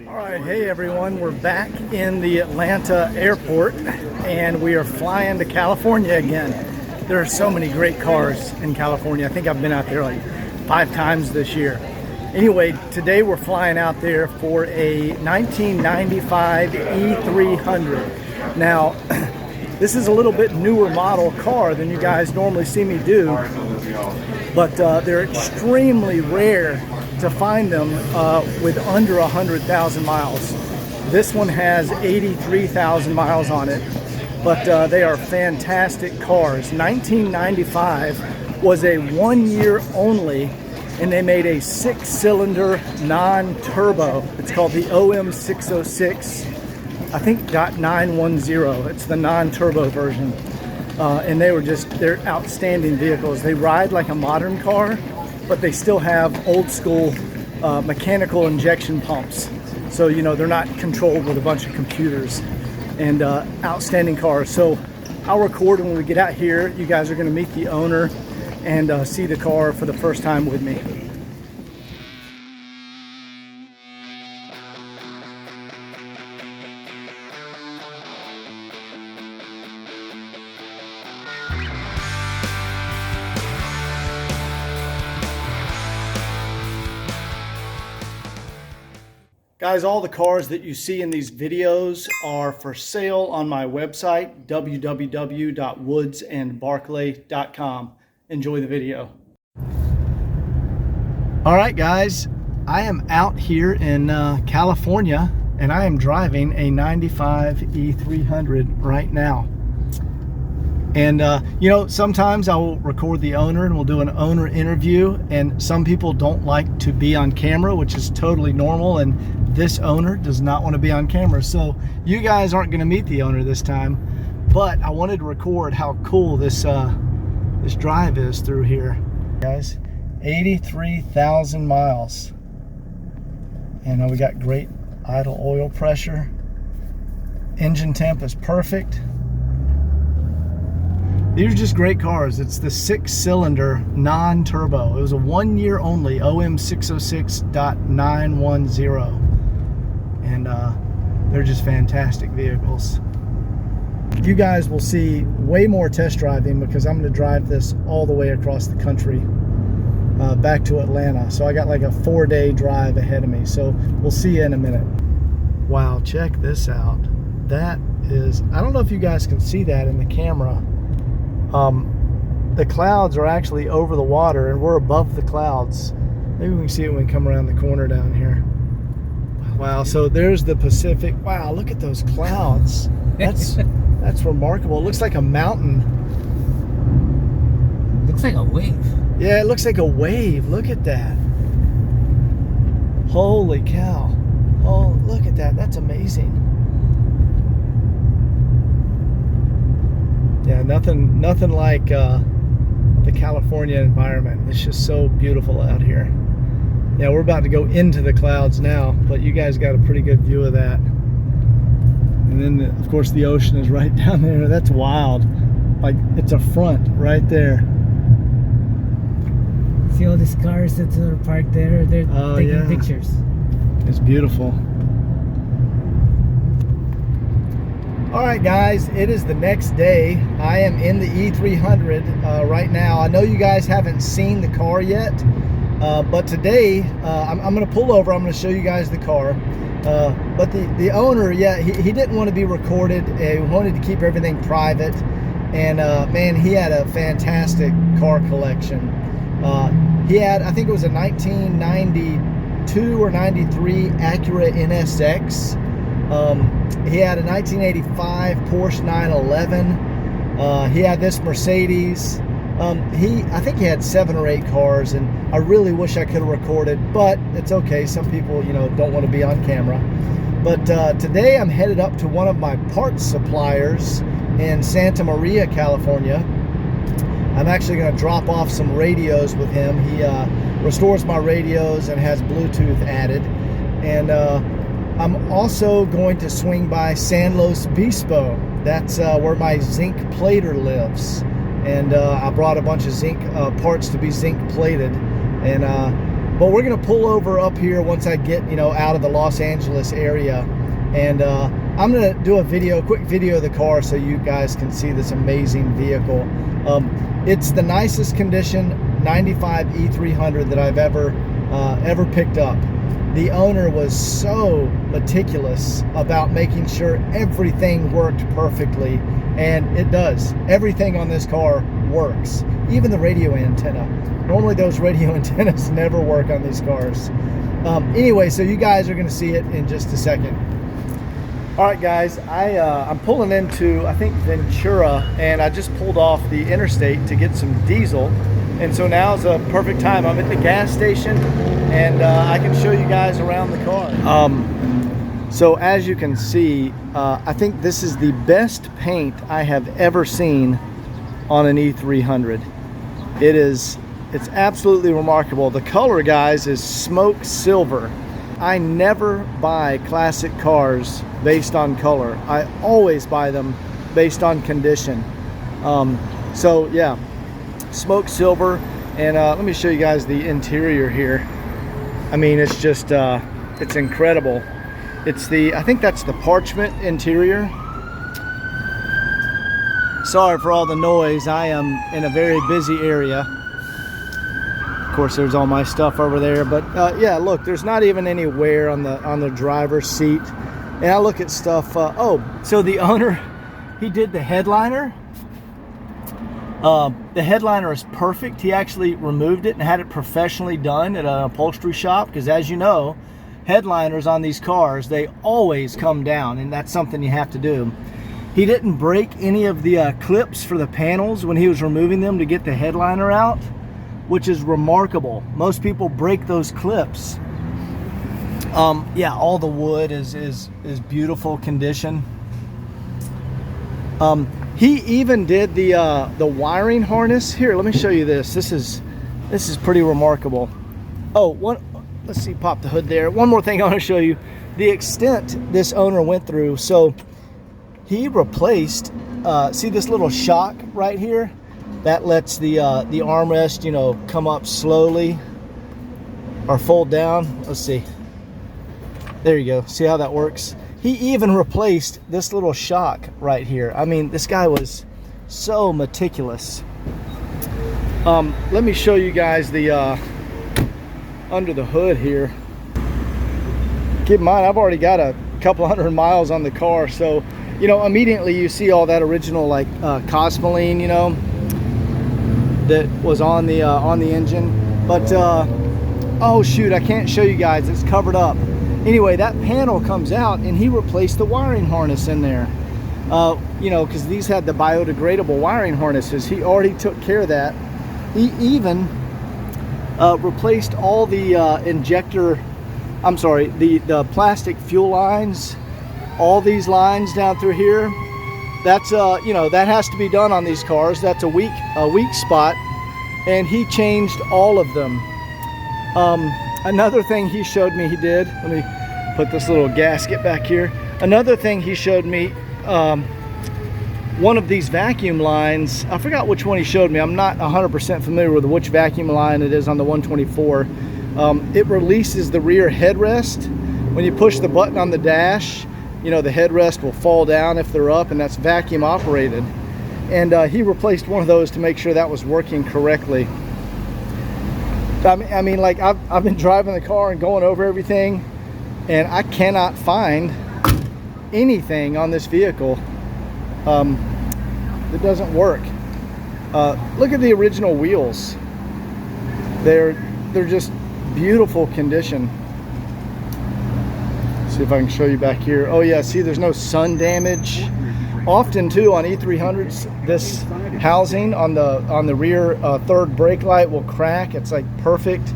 All right, hey everyone, we're back in the Atlanta airport and we are flying to California again. There are so many great cars in California. I think I've been out there like 5 times this year. Anyway, today we're flying out there for a 1995 E300. Now, this is a little bit newer model car than you guys normally see me do, but they're extremely rare to find them with under 100,000 miles. This one has 83,000 miles on it, but they are fantastic cars. 1995 was a 1 year only, and they made a 6-cylinder non-turbo. It's called the OM606, I think .910. It's the non-turbo version. And they're outstanding vehicles. They ride like a modern car, but they still have old school mechanical injection pumps. So, you know, they're not controlled with a bunch of computers, and outstanding cars. So I'll record when we get out here. You guys are gonna meet the owner and see the car for the first time with me. Guys, all the cars that you see in these videos are for sale on my website, www.woodsandbarclay.com. Enjoy the video. All right, guys, I am out here in California, and I am driving a 95 E300 right now. And you know, sometimes I will record the owner and we'll do an owner interview, and some people don't like to be on camera, which is totally normal, and this owner does not want to be on camera. So you guys aren't going to meet the owner this time, but I wanted to record how cool this this drive is through here. Guys, 83,000 miles. And we got great idle oil pressure. Engine temp is perfect. These are just great cars. It's the 6-cylinder non-turbo. It was a 1 year only OM606.910, and they're just fantastic vehicles. You guys will see way more test driving because I'm going to drive this all the way across the country back to Atlanta. So I got like a 4-day drive ahead of me. So we'll see you in a minute. Wow, check this out. That is, I don't know if you guys can see that in the camera. The clouds are actually over the water and we're above the clouds. Maybe we can see it when we come around the corner down here. Wow, so there's the Pacific. Wow, look at those clouds. That's remarkable. It looks like a mountain. Looks like a wave. Yeah, it looks like a wave. Look at that. Holy cow. Oh, look at that. That's amazing. Yeah, nothing like the California environment. It's just so beautiful out here. Yeah, we're about to go into the clouds now, but you guys got a pretty good view of that. And then, of course, the ocean is right down there. That's wild. Like, it's a front right there. See all these cars that are parked there? They're taking pictures. It's beautiful. All right, guys, it is the next day. I am in the E300 right now. I know you guys haven't seen the car yet, but today I'm going to pull over. I'm going to show you guys the car. But the owner, yeah, he didn't want to be recorded. He wanted to keep everything private. And man, he had a fantastic car collection. He had, I think it was a 1992 or 93 Acura NSX. He had a 1985 Porsche 911. He had this Mercedes. I think he had 7 or 8 cars, and I really wish I could have recorded, but it's okay. Some people, you know, don't want to be on camera. But today I'm headed up to one of my parts suppliers in Santa Maria, California. I'm actually going to drop off some radios with him. He restores my radios and has Bluetooth added. And I'm also going to swing by San Luis Obispo. That's where my zinc plater lives. And I brought a bunch of zinc parts to be zinc plated. And But we're gonna pull over up here once I get, you know, out of the Los Angeles area, and I'm gonna do a quick video of the car so you guys can see this amazing vehicle. It's the nicest condition 95 E300 that I've ever picked up. The owner was so meticulous about making sure everything worked perfectly, and it does. Everything on this car works, even the radio antenna. Normally those radio antennas never work on these cars. Anyway, so you guys are gonna see it in just a second. All right, guys, I'm pulling into, I think, Ventura, and I just pulled off the interstate to get some diesel. And so now is a perfect time. I'm at the gas station, and I can show you guys around the car. So as you can see, I think this is the best paint I have ever seen on an E300. It's absolutely remarkable. The color, guys, is smoke silver. I never buy classic cars based on color. I always buy them based on condition. So yeah, smoke silver. And let me show you guys the interior here. I mean, it's just it's incredible. I think that's the parchment interior. Sorry for all the noise. I am in a very busy area. Of course, there's all my stuff over there, but yeah, look, there's not even any wear on the driver's seat. And I look at stuff. Oh, so the owner, he did the headliner. The headliner is perfect. He actually removed it and had it professionally done at an upholstery shop, because as you know, headliners on these cars, they always come down, and that's something you have to do. He didn't break any of the clips for the panels when he was removing them to get the headliner out, which is remarkable. Most people break those clips. Yeah, all the wood is beautiful condition. He even did the wiring harness. Here, let me show you this. This is pretty remarkable. Oh, let's see, pop the hood there. One more thing I want to show you, the extent this owner went through. So he replaced, see this little shock right here? That lets the armrest, you know, come up slowly or fold down. Let's see. There you go. See how that works? He even replaced this little shock right here. I mean, this guy was so meticulous. Let me show you guys the under the hood here. Keep in mind, I've already got a couple hundred miles on the car, so you know, immediately you see all that original like Cosmoline, you know, that was on the engine. But oh shoot, I can't show you guys, it's covered up. Anyway, that panel comes out and he replaced the wiring harness in there. You know, because these had the biodegradable wiring harnesses. He already took care of that. He even replaced all the the plastic fuel lines, all these lines down through here. That's you know, that has to be done on these cars. That's a weak spot, and he changed all of them. Another thing he showed me he did, let me put this little gasket back here. Another thing he showed me, one of these vacuum lines, I forgot which one he showed me. I'm not 100% familiar with which vacuum line it is on the 124. It releases the rear headrest. When you push the button on the dash, you know, the headrest will fall down if they're up, and that's vacuum operated. And he replaced one of those to make sure that was working correctly. I mean, like, I've been driving the car and going over everything, and I cannot find anything on this vehicle that doesn't work. Look at the original wheels. They're just beautiful condition. See if I can show you back here. Oh yeah, see, there's no sun damage. Often too on E300s, this housing on the rear third brake light will crack. It's like perfect.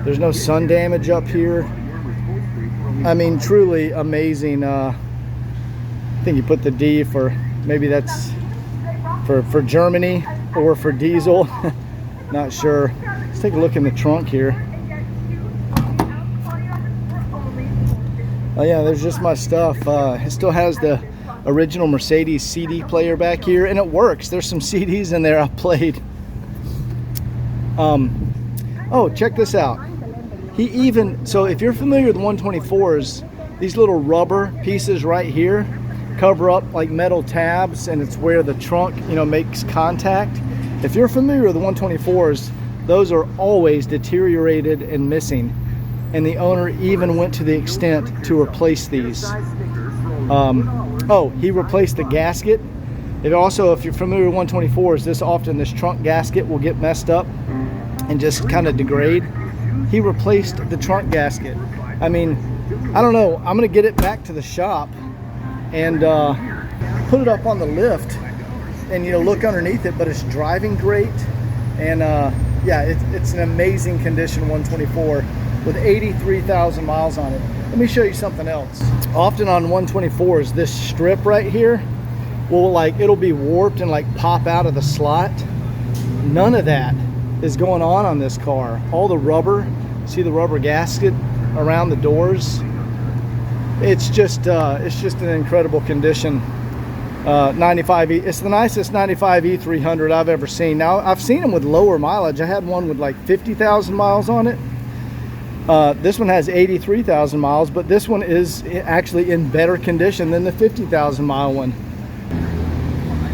There's no sun damage up here. I mean, truly amazing. I think you put the D for, maybe that's for Germany or for diesel. Not sure. Let's take a look in the trunk here. Oh yeah, there's just my stuff. It still has the original Mercedes CD player back here, and it works. There's some CDs in there I played. Oh, check this out. He even, so if you're familiar with 124s, these little rubber pieces right here cover up like metal tabs, and it's where the trunk, you know, makes contact. If you're familiar with the 124s, those are always deteriorated and missing, and the owner even went to the extent to replace these. Oh, he replaced the gasket. It also, if you're familiar with 124s, this trunk gasket will get messed up and just kind of degrade. He replaced the trunk gasket. I mean, I don't know, I'm gonna get it back to the shop and put it up on the lift and, you know, look underneath it, but it's driving great. And yeah, it's an amazing condition 124 with 83,000 miles on it. Let me show you something else. Often on 124s, this strip right here will, like, it'll be warped and like pop out of the slot. None of that is going on this car. All the rubber, see the rubber gasket around the doors. It's just an incredible condition. 95E, it's the nicest 95 E300 I've ever seen. Now, I've seen them with lower mileage. I had one with like 50,000 miles on it. This one has 83,000 miles, but this one is actually in better condition than the 50,000 mile one.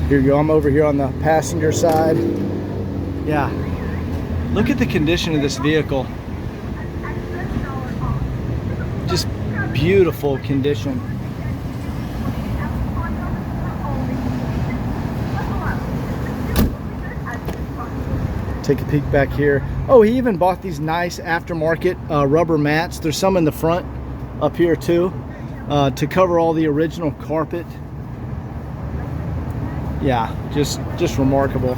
Here you go, I'm over here on the passenger side. Yeah, look at the condition of this vehicle. Just beautiful condition. Take a peek back here. Oh, he even bought these nice aftermarket rubber mats. There's some in the front up here too, to cover all the original carpet. Yeah, just remarkable.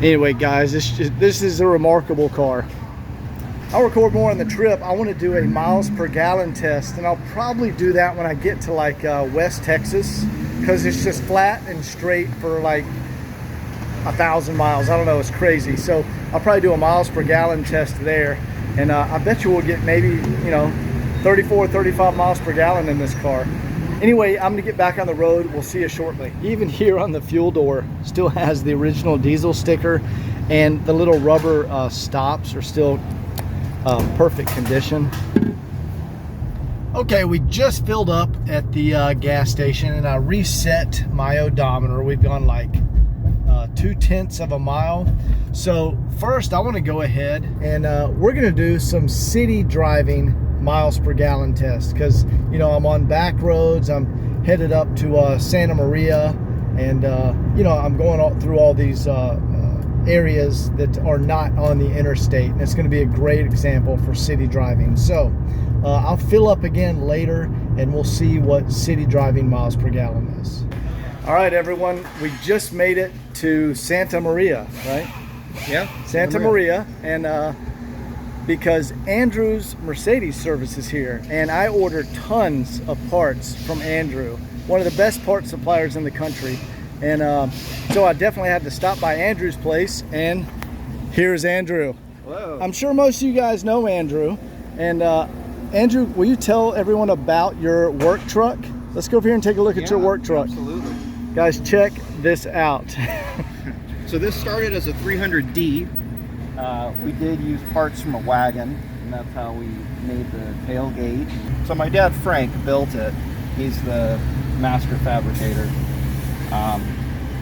Anyway, guys, this is a remarkable car. I'll record more on the trip. I want to do a miles per gallon test, and I'll probably do that when I get to like West Texas, because it's just flat and straight for like 1,000 miles. I don't know, it's crazy. So I'll probably do a miles per gallon test there, and I bet you we'll get maybe, you know, 34 35 miles per gallon in this car. Anyway, I'm gonna get back on the road. We'll see you shortly. Even here on the fuel door still has the original diesel sticker, and the little rubber stops are still perfect condition. Okay, we just filled up at the gas station, and I reset my odometer. We've gone like 0.2 of a mile. So first I want to go ahead and we're going to do some city driving miles per gallon test, because, you know, I'm on back roads. I'm headed up to Santa Maria, and you know, I'm going through all these areas that are not on the interstate, and it's going to be a great example for city driving. So I'll fill up again later, and we'll see what city driving miles per gallon is. All right, everyone, we just made it to Santa Maria, right? Yeah, Santa Maria, and because Andrew's Mercedes service is here, and I order tons of parts from Andrew, one of the best parts suppliers in the country. And so I definitely had to stop by Andrew's place, and here's Andrew. Hello. I'm sure most of you guys know Andrew. And Andrew, will you tell everyone about your work truck? Let's go over here and take a look at your work truck. Absolutely. Guys, check this out. So this started as a 300D. We did use parts from a wagon, and that's how we made the tailgate. So my dad, Frank, built it. He's the master fabricator.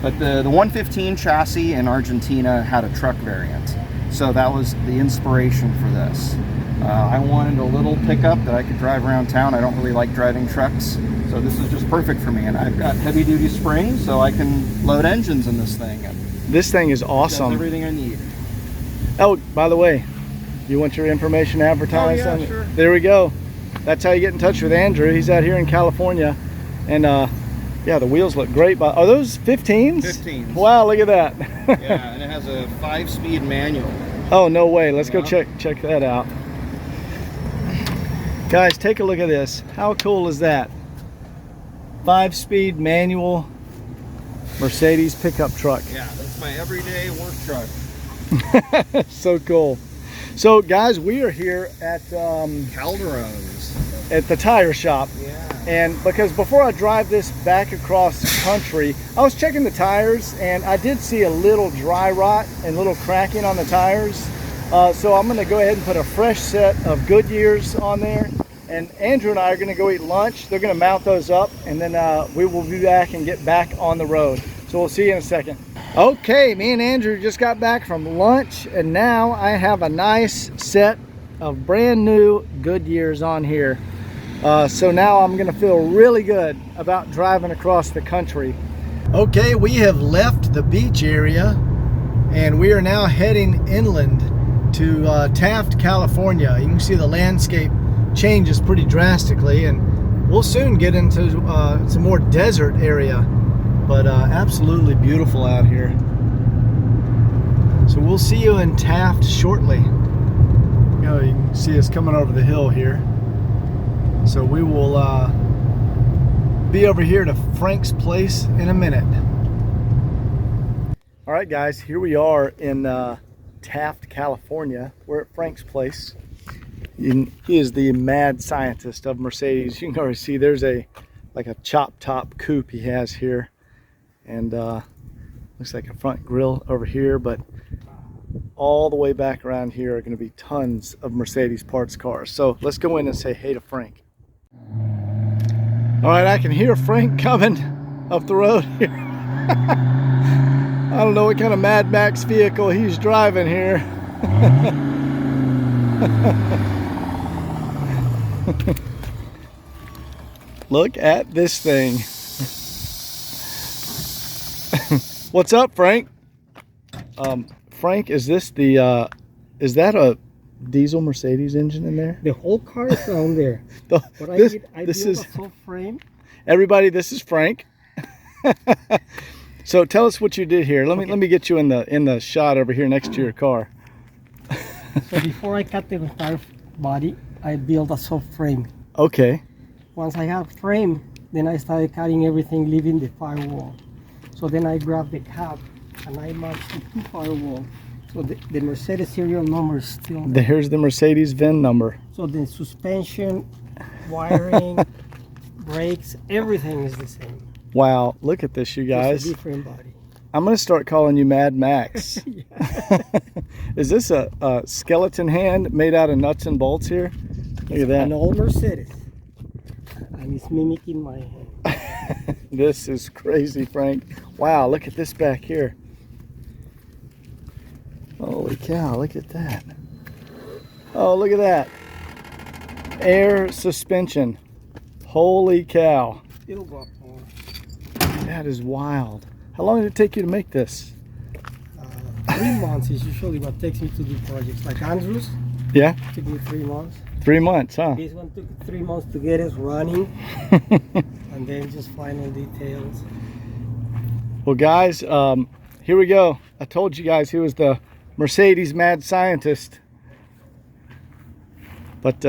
But the 115 chassis in Argentina had a truck variant. So that was the inspiration for this. I wanted a little pickup that I could drive around town. I don't really like driving trucks, so this is just perfect for me. And I've got heavy duty springs, so I can load engines in this thing. And this thing is awesome. it does everything I need. Oh, by the way, you want your information advertised? Oh, yeah, sure. There we go. That's how you get in touch with Andrew. He's out here in California, and yeah, the wheels look great. But are those 15s? 15s. Wow, look at that. Yeah, and it has a 5-speed manual. Oh, no way. Let's go check that out. Guys, take a look at this. How cool is that? 5-speed manual Mercedes pickup truck. Yeah, that's my everyday work truck. So cool. So guys, we are here at Calderon's. at the tire shop. Yeah. And because before I drive this back across country, I was checking the tires, and I did see a little dry rot and little cracking on the tires. So I'm going to go ahead and put a fresh set of Goodyears on there. And Andrew and I are going to go eat lunch. They're going to mount those up, and then we will be back and get back on the road. So we'll see you in a second. Okay, me and Andrew just got back from lunch, and now I have a nice set of brand new Goodyears on here. So now I'm going to feel really good about driving across the country. Okay, we have left the beach area, and we are now heading inland to Taft, California. You can see the landscape changes pretty drastically, and we'll soon get into some more desert area, but absolutely beautiful out here. So we'll see you in Taft shortly. You know, you can see us coming over the hill here. So we will be over here to Frank's place in a minute. All right, guys, here we are in Taft, California. We're at Frank's place. He is the mad scientist of Mercedes. You can already see there's like a chop top coupe he has here, and looks like a front grille over here, but all the way back around here are going to be tons of Mercedes parts cars. So let's go in and say hey to Frank. All right, I can hear Frank coming up the road here. I don't know what kind of Mad Max vehicle he's driving here. Look at this thing. What's up, Frank? Frank, is this the is that a diesel Mercedes engine in there? The whole car is down there. I built a full frame. Everybody, this is Frank. So tell us what you did here. Let me get you in the shot over here next to your car. So before I cut the entire body, I built a soft frame. Okay. Once I have frame, then I started cutting everything, leaving the firewall. So then I grabbed the cab and I matched the two firewall. So the Mercedes serial number is still there. Here's the Mercedes VIN number. So the suspension, wiring, brakes, everything is the same. Wow, look at this, you guys. It's a different body. I'm going to start calling you Mad Max. Is this a skeleton hand made out of nuts and bolts here? Look at that. An old Mercedes. And it's mimicking my hand. This is crazy, Frank. Wow, look at this back here. Holy cow, look at that. Oh, look at that. Air suspension. Holy cow. It'll go up more. That is wild. How long did it take you to make this? 3 months is usually what takes me to do projects. Like Andrew's, Yeah? took me 3 months. 3 months, huh? This one took 3 months to get us running. And then just final details. Well, guys, here we go. I told you guys he was the Mercedes mad scientist. But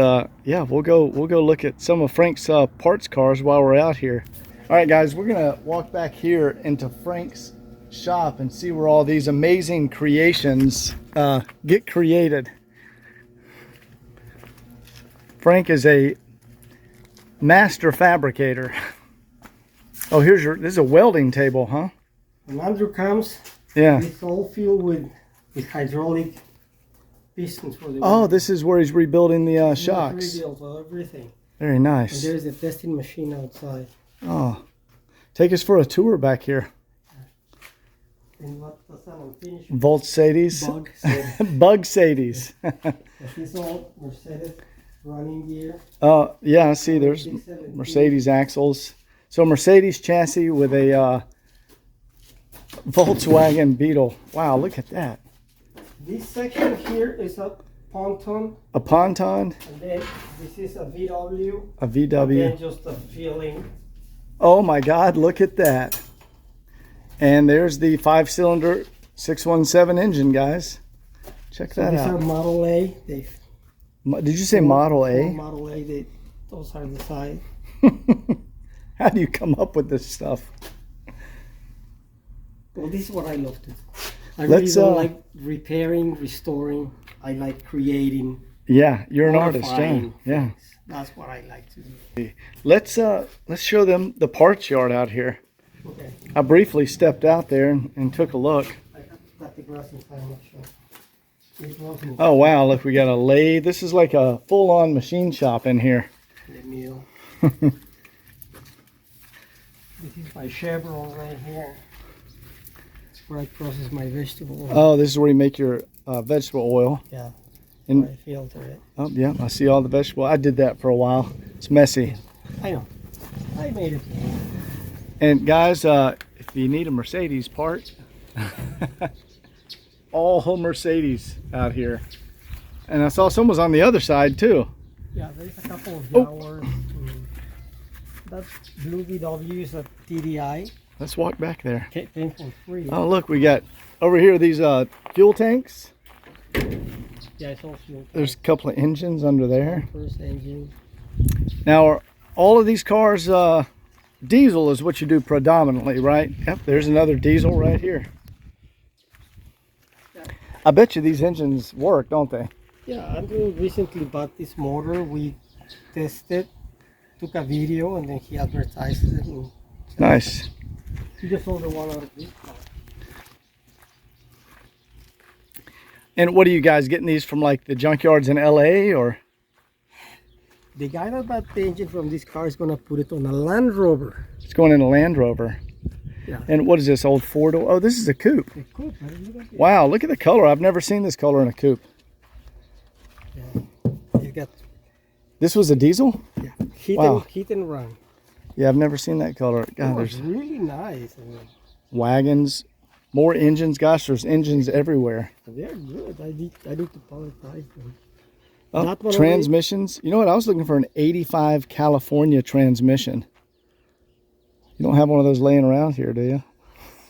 yeah, we'll go look at some of Frank's parts cars while we're out here. All right, guys, we're gonna walk back here into Frank's shop and see where all these amazing creations get created. Frank is a master fabricator. Oh, this is a welding table, huh? When Andrew comes, Yeah. it's all filled with hydraulic pistons for the Oh, this is where he's rebuilding the shocks. rebuilt everything. Very And nice. there's a testing machine outside. Oh, take us for a tour back here. And what's that unfinished? Volksades. Bug. So Bug Sadies. this is all Mercedes running gear. Yeah, see, there's Mercedes axles. So Mercedes chassis with a Volkswagen Beetle. Wow, look at that. This section here is a ponton, A ponton, and then this is a VW, a and VW. then just a filling. Oh my God, look at that. And there's the 5-cylinder 617 engine, guys. Check So that these out. are Model A. Did you say Model A? Model A. Those are the size. How do you come up with this stuff? Well, this is what I love to do. I really don't like repairing, restoring. I like creating. Yeah, you're an artist, yeah. modifying Yeah. things. That's what I like to do. Let's show them the parts yard out here. Okay. I briefly stepped out there and took a look. I got the grass inside. I'm not sure. It wasn't Oh wow, look, we got a lathe. This is like a full-on machine shop in here. the meal. This is my chevron right here. Where I process my vegetable oil. Oh, this is where you make your vegetable oil. Yeah. And I filter it. oh yeah, I see all the vegetable. I did that for a while. It's messy. I know. I made it. And guys, if you need a Mercedes part, all Mercedes out here. And I saw some was on the other side too. Yeah, there's a couple of Oh. Jaguars. That blue VW is a TDI. Let's walk back there. Came for free. Oh look, we got over here these fuel tanks. Yeah, it's all fuel. There's a couple of engines under there. First engine. Now, are all of these cars diesel is what you do predominantly, right? Yep, there's another diesel right here. I bet you these engines work, don't they? Yeah, Andrew recently bought this motor. We tested, took a video, and then he advertised it. And Nice. he just sold the one out of this car. And what are you guys getting these from, like the junkyards in LA, or? The guy that bought the engine from this car is going to put it on a Land Rover. It's going in a Land Rover. Yeah. And what is this, old four-door? Oh, this is a coupe. The coupe, man, look at it. Wow, look at the color. I've never seen this color in a coupe. Yeah. You got This was a diesel? yeah, hit, Wow. hit and run. Yeah, I've never seen that color. It God, was there's really nice. I mean, wagons, more engines. Gosh, there's engines everywhere. they're good. I need to apologize them. Oh, That one transmissions. You know what? I was looking for an 85 California transmission. You don't have one of those laying around here, do you?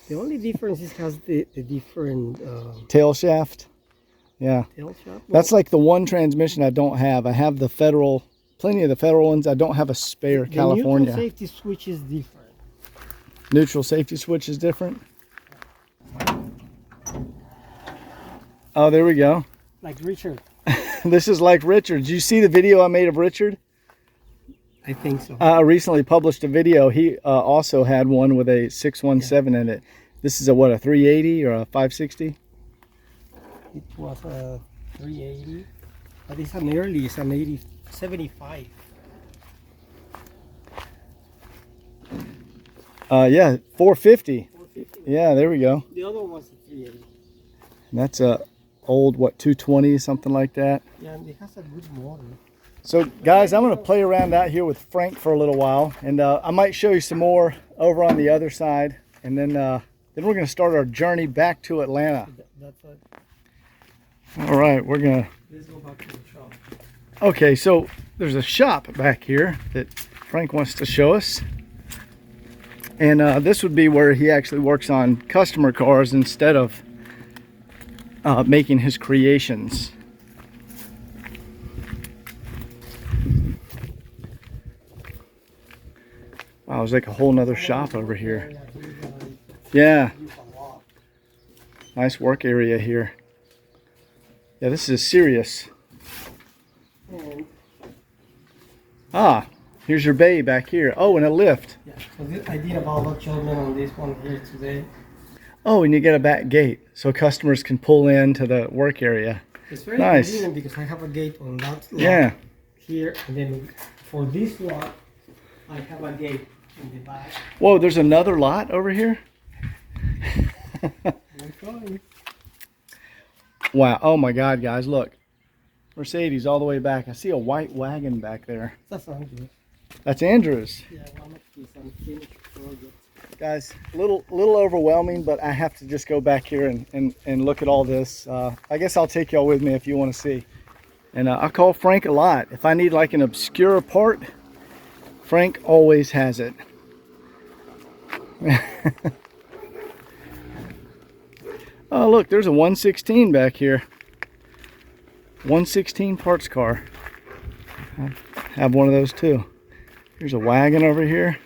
The only difference is has the different Tail shaft. Yeah. tail shaft. That's like the one transmission I don't have. I have the Federal, plenty of the Federal ones. I don't have a spare the California. neutral safety switch is different. Neutral safety switch is different. Oh, there we go. Like Richard. This is like Richard. Did you see the video I made of Richard? I think so. I recently published a video. He also had one with a 617 in it. This is a what, a 380 or a 560? It was a 380, but it's an early. It's an 75. Yeah, 450. 450. Yeah, there we go. The other one was a 380. And that's a old, what, 220, something like that. Yeah, and it has a good motor. So guys, I'm going to play around out here with Frank for a little while, and I might show you some more over on the other side, and then we're going to start our journey back to Atlanta. That's it. All right, we're going to... Let's go back to the shop. Okay, so there's a shop back here that Frank wants to show us. And this would be where he actually works on customer cars instead of making his creations. Wow, there's like a whole nother shop over here. Yeah, nice work area here. Yeah, this is serious. And Ah, here's your bay back here. Oh, and a lift. yeah, so I did a valve adjustment on this one here today. Oh, and you get a back gate so customers can pull into the work area. It's very Nice. convenient because I have a gate on that lot Yeah. here, and then for this lot, I have a gate in the back. Whoa, there's another lot over here? Okay. Wow. Oh my God, guys, look. Mercedes all the way back. I see a white wagon back there. That's Andrew. That's Andrew's. Yeah, one of his unfinished projects. Guys, a little overwhelming, but I have to just go back here and look at all this. I guess I'll take y'all with me if you want to see. And I call Frank a lot. If I need like an obscure part, Frank always has it. Oh, look, there's a 116 back here. 116 parts car. I have one of those too. Here's a wagon over here.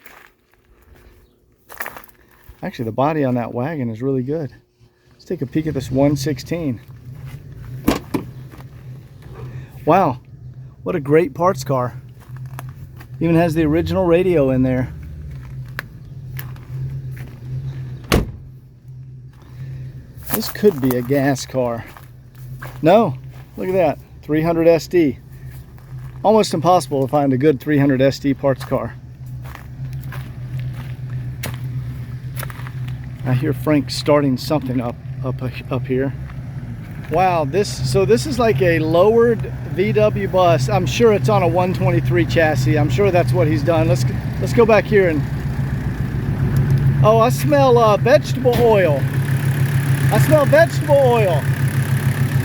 Actually, the body on that wagon is really good. Let's take a peek at this 116. Wow, what a great parts car. Even has the original radio in there. This could be a gas car. No, look at that, 300 SD. Almost impossible to find a good 300 SD parts car. I hear Frank starting something up here. Wow, this is like a lowered VW bus. I'm sure it's on a 123 chassis. I'm sure that's what he's done. Let's go back here and, oh, I smell vegetable oil. I smell vegetable oil.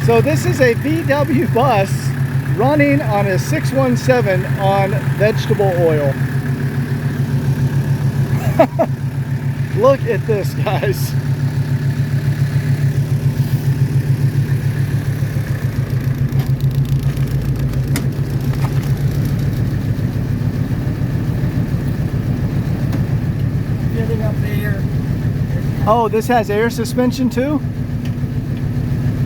So this is a VW bus running on a 617 on vegetable oil. Look at this, guys. Getting up there. Oh, this has air suspension too?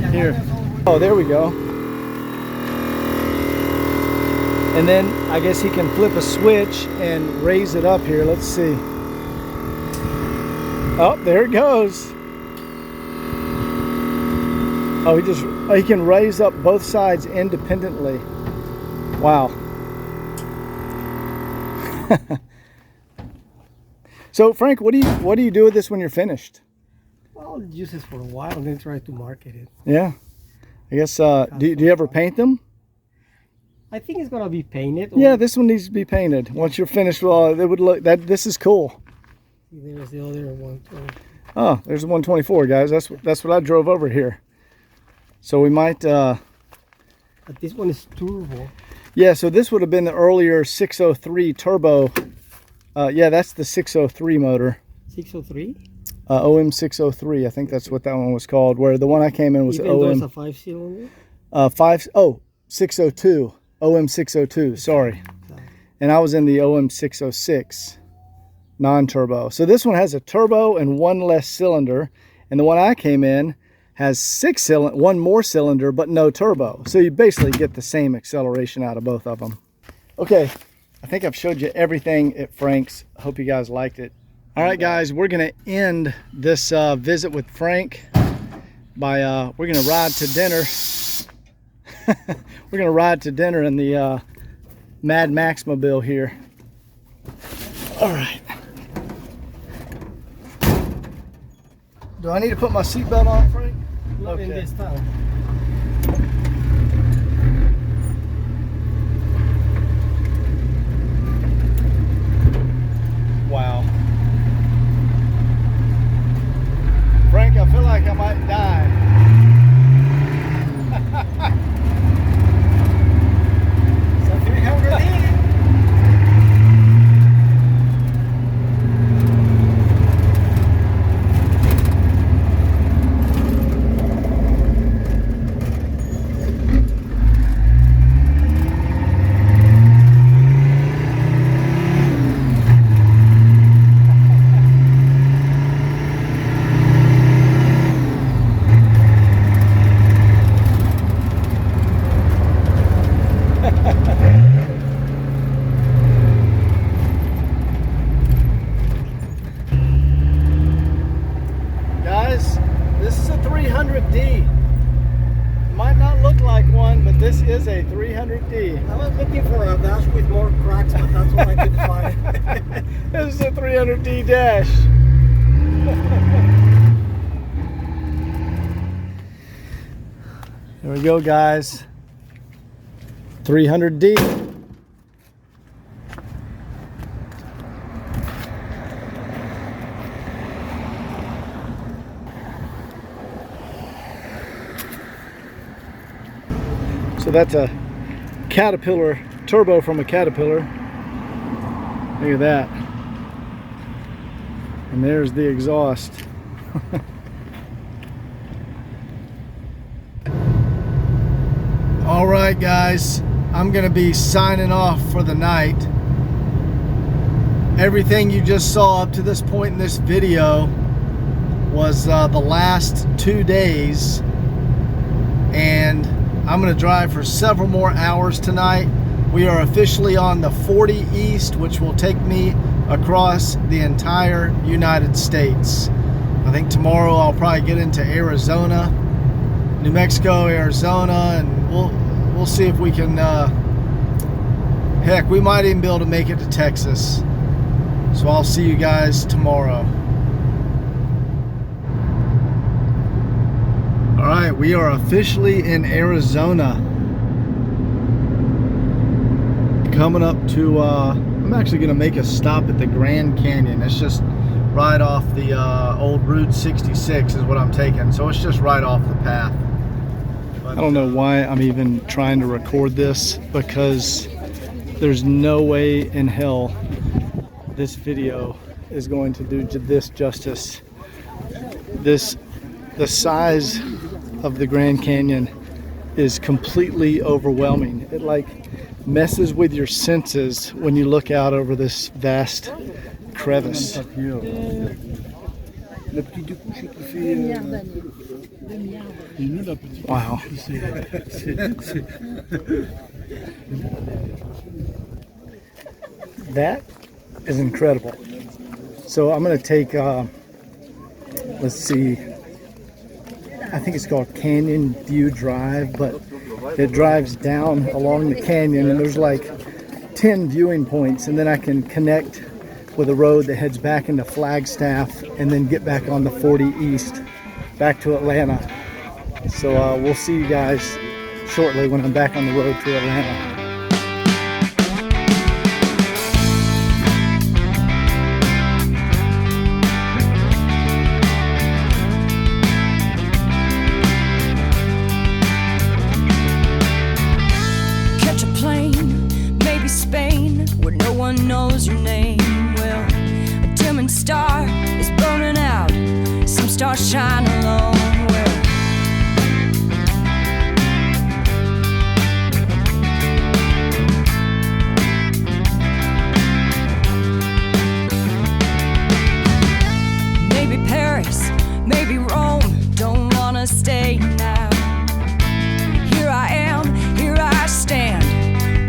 Yeah, Here. Oh, there we go. And then I guess he can flip a switch and raise it up here. Let's see. Oh, there it goes. Oh, he can raise up both sides independently. Wow. So Frank, what do you do with this when you're finished? Well, I'll use this for a while and then try to market it. Yeah. I guess do you ever paint them? I think it's gonna be painted. Yeah, this one needs to be painted. Once you're finished, well, it would look that this is cool. There's the other one too. Oh, there's a 124, guys. That's what I drove over here. So we might. But this one is turbo. Yeah, so this would have been the earlier 603 turbo. Yeah, that's the 603 motor. 603. OM 603. I think that's what that one was called. Where the one I came in was Even though it's OM. a 5-cylinder. 602. OM 602. Sorry. And I was in the OM 606. Non-turbo. So this one has a turbo and one less cylinder, and the one I came in has one more cylinder but no turbo. So you basically get the same acceleration out of both of them. Okay, I think I've showed you everything at Frank's. Hope you guys liked it. All right, guys, we're gonna end this visit with Frank by we're gonna ride to dinner. We're gonna ride to dinner in the Mad Max mobile here. All right. Do I need to put my seatbelt on, Frank? Not in this time. Wow. Frank, I feel like I might die. So 300 in. Guys, this is a 300D. Might not look like one, but this is a 300D. I was looking for a dash with more cracks, but that's what I could find. This is a 300D dash. There we go, guys. 300D. So that's a Caterpillar turbo from a Caterpillar. Look at that. And there's the exhaust. All right, guys, I'm gonna be signing off for the night. Everything you just saw up to this point in this video was the last 2 days, and I'm gonna drive for several more hours tonight. We are officially on the 40 East, which will take me across the entire United States. I think tomorrow I'll probably get into Arizona, New Mexico, Arizona, and we'll see if we can, heck, we might even be able to make it to Texas. So I'll see you guys tomorrow. All right, we are officially in Arizona. Coming up to, I'm actually gonna make a stop at the Grand Canyon. It's just right off the old Route 66 is what I'm taking. So it's just right off the path. I don't know why I'm even trying to record this, because there's no way in hell this video is going to do this justice. The size of the Grand Canyon is completely overwhelming. It like messes with your senses when you look out over this vast crevice. Wow. That is incredible. So I'm going to take, let's see, I think it's called Canyon View Drive, but it drives down along the canyon, and there's like 10 viewing points, and then I can connect with a road that heads back into Flagstaff and then get back on the 40 East back to Atlanta. So we'll see you guys shortly when I'm back on the road to Atlanta. Knows your name well. A dimming star is burning out. Some stars shine alone. Well, maybe Paris, maybe Rome. Don't wanna stay now. Here I am, here I stand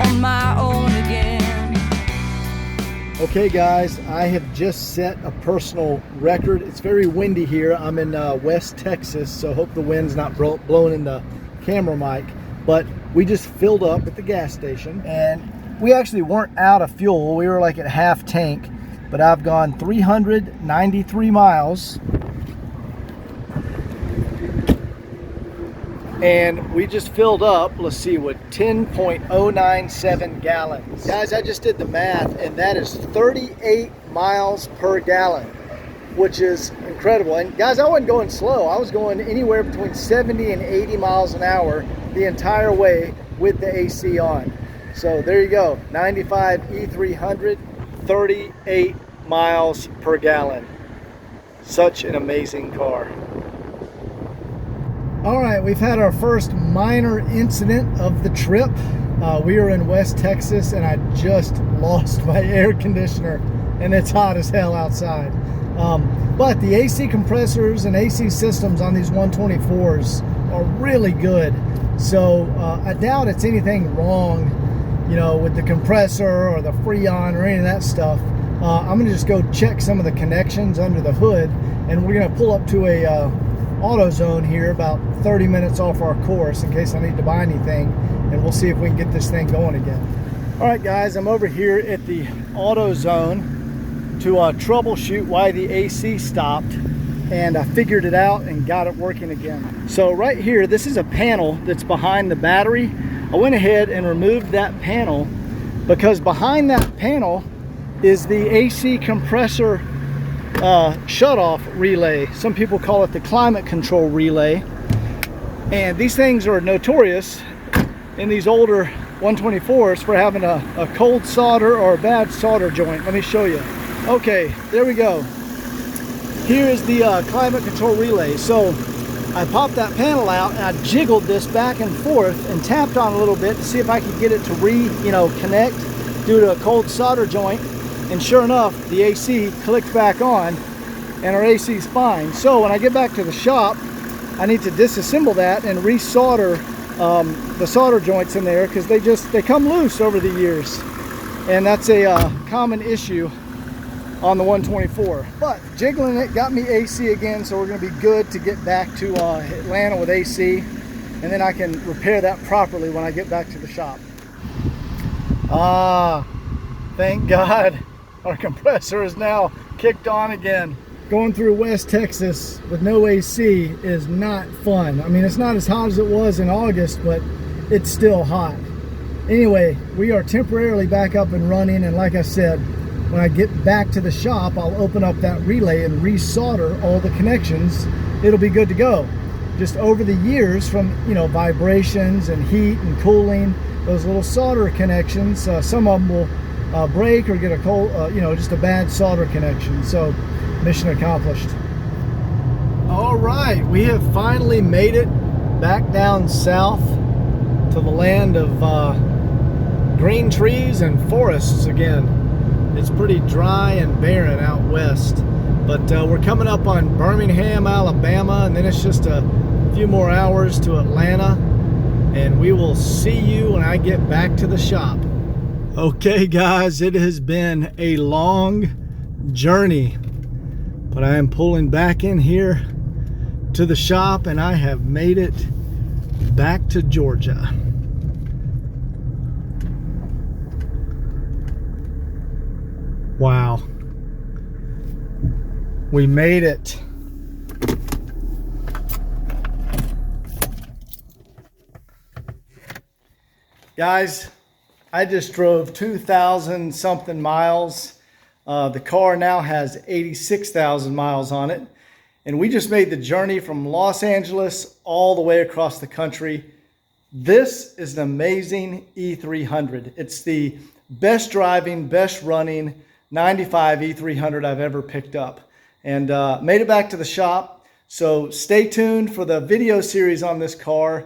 on my own again. Okay guys, I have just set a personal record. It's very windy here. I'm in West Texas, so hope the wind's not blowing in the camera mic. But we just filled up at the gas station, and we actually weren't out of fuel. We were like at half tank, but I've gone 393 miles. And we just filled up, let's see, with 10.097 gallons. Guys, I just did the math, and that is 38 miles per gallon, which is incredible. And guys, I wasn't going slow. I was going anywhere between 70 and 80 miles an hour the entire way with the AC on. So there you go, 95 E300, 38 miles per gallon. Such an amazing car. All right, we've had our first minor incident of the trip. We are in West Texas, and I just lost my air conditioner, and it's hot as hell outside. But the AC compressors and AC systems on these 124s are really good. So I doubt it's anything wrong, you know, with the compressor or the Freon or any of that stuff. I'm gonna just go check some of the connections under the hood, and we're gonna pull up to a AutoZone here about 30 minutes off our course in case I need to buy anything, and we'll see if we can get this thing going again. All right guys, I'm over here at the AutoZone to troubleshoot why the AC stopped, and I figured it out and got it working again. So right here, this is a panel that's behind the battery. I went ahead and removed that panel because behind that panel is the AC compressor shut-off relay. Some people call it the climate control relay, and these things are notorious in these older 124s for having a cold solder or a bad solder joint. Let me show you. Okay, there we go. Here is the climate control relay. So I popped that panel out, and I jiggled this back and forth and tapped on a little bit to see if I could get it to connect due to a cold solder joint. And sure enough, the AC clicked back on, and our AC is fine. So when I get back to the shop, I need to disassemble that and resolder the solder joints in there, because they come loose over the years, and that's a common issue on the 124. But jiggling it got me AC again, so we're going to be good to get back to Atlanta with AC. and then I can repair that properly when I get back to the shop. Ah, thank God our compressor is now kicked on again. Going through West Texas with no AC is not fun. I mean, it's not as hot as it was in August, but it's still hot. Anyway, we are temporarily back up and running, and like I said, when I get back to the shop, I'll open up that relay and resolder all the connections. It'll be good to go. Just over the years, from vibrations and heat and cooling, those little solder connections, some of them will break or get a cold, just a bad solder connection. So mission accomplished. All right, we have finally made it back down south to the land of green trees and forests again. It's pretty dry and barren out west, but we're coming up on Birmingham, Alabama, and then it's just a few more hours to Atlanta, and we will see you when I get back to the shop. Okay guys, it has been a long journey, but I am pulling back in here to the shop, and I have made it back to Georgia. Wow, we made it. Guys, I just drove 2,000 something miles. The car now has 86,000 miles on it. And we just made the journey from Los Angeles all the way across the country. This is an amazing E300. It's the best driving, best running 95 E300 I've ever picked up. And made it back to the shop. So stay tuned for the video series on this car.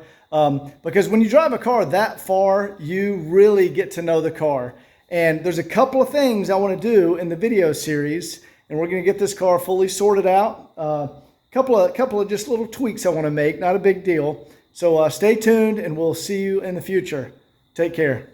Because when you drive a car that far, you really get to know the car. And there's a couple of things I want to do in the video series, and we're going to get this car fully sorted out. Couple of just little tweaks I want to make, not a big deal. So stay tuned, and we'll see you in the future. Take care.